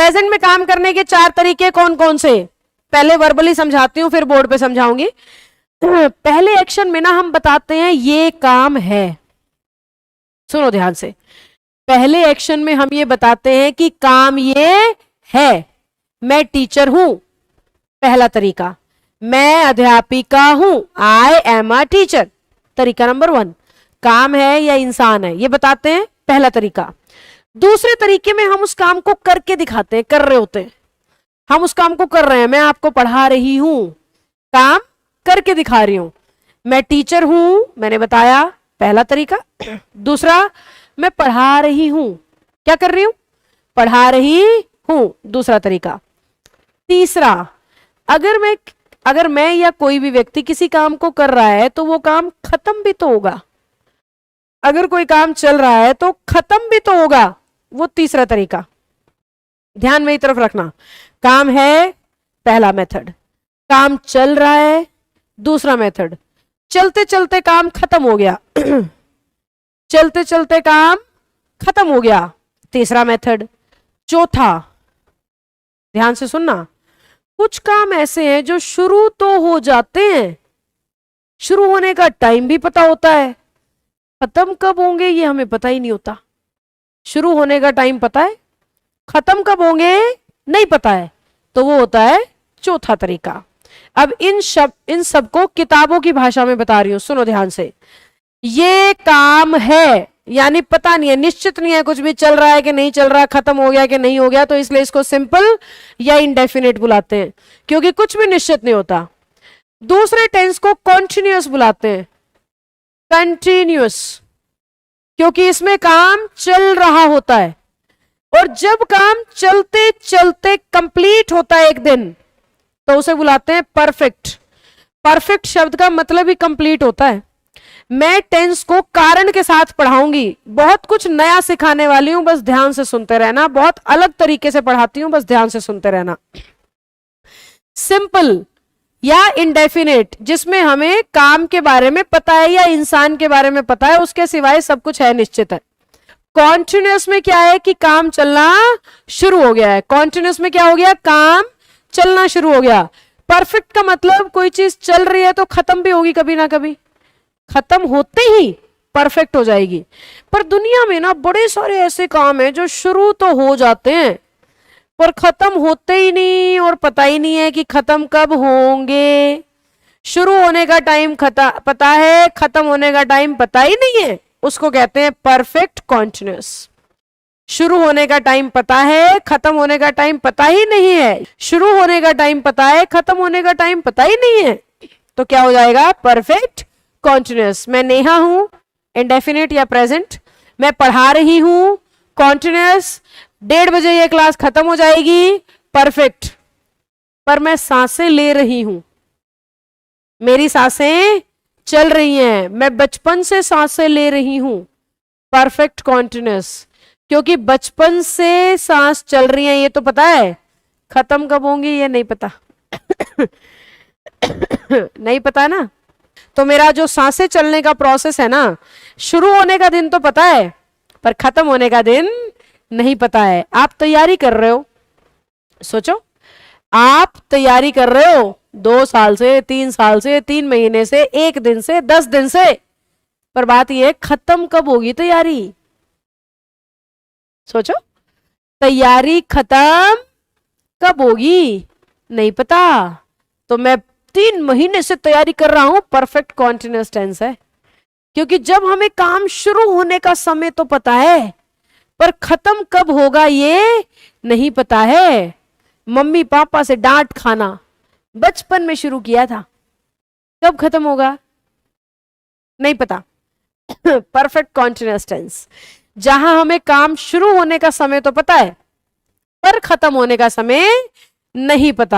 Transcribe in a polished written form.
Present में काम करने के 4 तरीके कौन कौन से? पहले वर्बली समझाती हूं, फिर बोर्ड पे समझाऊंगी। पहले एक्शन में ना हम बताते हैं ये काम है। सुनो ध्यान से, पहले एक्शन में हम ये बताते हैं कि काम ये है। मैं टीचर हूं, पहला तरीका। मैं अध्यापिका हूं, आई एम अ टीचर, तरीका नंबर 1। काम है या इंसान है ये बताते हैं, पहला तरीका। दूसरे तरीके में हम उस काम को करके दिखाते हैं, कर रहे होते हैं, हम उस काम को कर रहे हैं। मैं आपको पढ़ा रही हूं, काम करके दिखा रही हूं। मैं टीचर हूं, मैंने बताया, पहला तरीका। दूसरा, मैं पढ़ा रही हूं, क्या कर रही हूं? पढ़ा रही हूं, दूसरा तरीका। तीसरा, अगर मैं या कोई भी व्यक्ति किसी काम को कर रहा है तो वो काम खत्म भी तो होगा। अगर कोई काम चल रहा है तो खत्म भी तो होगा, वो तीसरा तरीका। ध्यान मेरी तरफ रखना। काम है, पहला मेथड। काम चल रहा है, दूसरा मेथड। चलते चलते काम खत्म हो गया चलते चलते काम खत्म हो गया, तीसरा मेथड। चौथा, ध्यान से सुनना, कुछ काम ऐसे हैं जो शुरू तो हो जाते हैं, शुरू होने का टाइम भी पता होता है, खत्म कब होंगे ये हमें पता ही नहीं होता। शुरू होने का टाइम पता है, खत्म कब होंगे नहीं पता है, तो वो होता है चौथा तरीका। अब इन सब को किताबों की भाषा में बता रही हूं, सुनो ध्यान से। ये काम है यानी पता नहीं है, निश्चित नहीं है, कुछ भी चल रहा है कि नहीं चल रहा, खत्म हो गया कि नहीं हो गया, तो इसलिए इसको सिंपल या इंडेफिनिट बुलाते हैं, क्योंकि कुछ भी निश्चित नहीं होता। दूसरे टेंस को कॉन्टिन्यूअस बुलाते हैं, कंटिन्यूअस, क्योंकि इसमें काम चल रहा होता है। और जब काम चलते चलते कंप्लीट होता है एक दिन, तो उसे बुलाते हैं परफेक्ट। परफेक्ट शब्द का मतलब ही कंप्लीट होता है। मैं टेंस को कारण के साथ पढ़ाऊंगी, बहुत कुछ नया सिखाने वाली हूं, बस ध्यान से सुनते रहना। बहुत अलग तरीके से पढ़ाती हूं, बस ध्यान से सुनते रहना। सिंपल या इंडेफिनिट, जिसमें हमें काम के बारे में पता है या इंसान के बारे में पता है, उसके सिवाय सब कुछ है, निश्चित है। कॉन्टिन्यूअस में क्या है कि काम चलना शुरू हो गया है। कॉन्टिन्यूअस में क्या हो गया? काम चलना शुरू हो गया। परफेक्ट का मतलब कोई चीज चल रही है तो खत्म भी होगी कभी ना कभी, खत्म होते ही परफेक्ट हो जाएगी। पर दुनिया में ना बड़े सारे ऐसे काम हैं जो शुरू तो हो जाते हैं पर खत्म होते ही नहीं, और पता ही नहीं है कि खत्म कब होंगे। शुरू होने का टाइम पता है, खत्म होने का टाइम पता ही नहीं है, उसको कहते हैं परफेक्ट कॉन्टिन्यूअस। शुरू होने का टाइम पता है, खत्म होने का टाइम पता ही नहीं है। शुरू होने का टाइम पता है, खत्म होने का टाइम पता ही नहीं है, तो क्या हो जाएगा? Perfect continuous. मैं नेहा हूं, इंडेफिनिट या प्रेजेंट। मैं पढ़ा रही हूं, कॉन्टिन्यूअस। 1:30 बजे ये क्लास खत्म हो जाएगी, परफेक्ट। पर मैं सांसें ले रही हूं, मेरी सांसें चल रही हैं, मैं बचपन से सांसें ले रही हूं, परफेक्ट कॉन्टिन्यूअस। क्योंकि बचपन से सांस चल रही है ये तो पता है, खत्म कब होंगी ये नहीं पता नहीं पता ना। तो मेरा जो सांसें चलने का प्रोसेस है ना, शुरू होने का दिन तो पता है पर खत्म होने का दिन नहीं पता है। आप तैयारी कर रहे हो, सोचो, आप तैयारी कर रहे हो 2 साल से, 3 साल से, 3 महीने से, 1 दिन से, 10 दिन से, पर बात यह खत्म कब होगी तैयारी? सोचो, तैयारी खत्म कब होगी नहीं पता। तो मैं 3 महीने से तैयारी कर रहा हूं, परफेक्ट कॉन्टिन्यूअस टेंस है। क्योंकि जब हमें काम शुरू होने का समय तो पता है पर खत्म कब होगा ये नहीं पता है। मम्मी पापा से डांट खाना बचपन में शुरू किया था, कब खत्म होगा नहीं पता परफेक्ट कॉन्टिन्यूअस टेंस, जहां हमें काम शुरू होने का समय तो पता है पर खत्म होने का समय नहीं पता।